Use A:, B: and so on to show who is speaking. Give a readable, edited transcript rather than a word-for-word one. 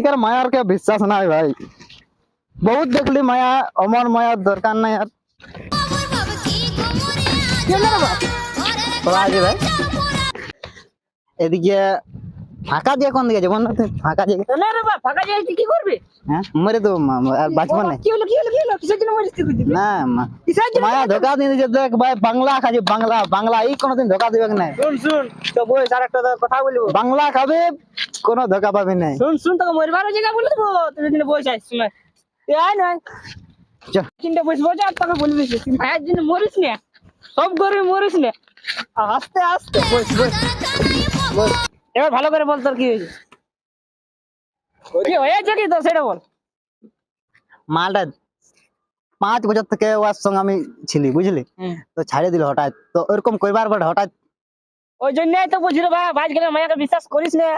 A: আজকাল মায়ার কে বিশ্বাস নাই ভাই, বহুত দেখলি মায়া, অমর মায়ার দরকার নাই আর। কোথায় আছে ভাই? এদিকে ফাঁকা দিয়ে কোন দিকে যাবো না, তুই ফাঁকা দিয়ে
B: না রে বাপ, ফাঁকা জায়গায় তুই কি করবি?
A: হ্যাঁ মরে তো আর বাঁচবো না।
B: কি হলো কি হলো কি হলো, কিসের জন্য মরিস তুই?
A: না
B: কিসের জন্য?
A: মায়া ধোকা দিয়ে দিচ্ছে, দেখ ভাই বাংলা খাবি, বাংলা বাংলা এই কোনোদিন ধোকা দিবে না।
B: শুন শুন, তো বস আর একটা কথা বলবো।
A: বাংলা খাবে, কোনো ধোকা পাবি না।
B: শুন শুন, তোকে মরবারও জায়গা বলে দেবো, তুই যদি বস আয় শুনে। তুই আয় না,
A: চল
B: চিন্তা বসবো আর তোকে বলবি যে তুই মায়ের জন্য মরিস না, সব গরিব মরিস না, আস্তে আস্তে বস বস বস। এবার ভালো করে বল, তোর কি হয়েছে? কি হয়েছে কি তো সেটা বল।
A: মালটা 5 বছর থেকে ওর সঙ্গে আমি ছিলি বুঝলি, তো ছাড়িয়ে দিল হঠাৎ, তো ওরকম কইবার পর হঠাৎ
B: ওই জন্যই তো বুঝলো ভাই, আজকাল মায়াকে বিশ্বাস করিস না।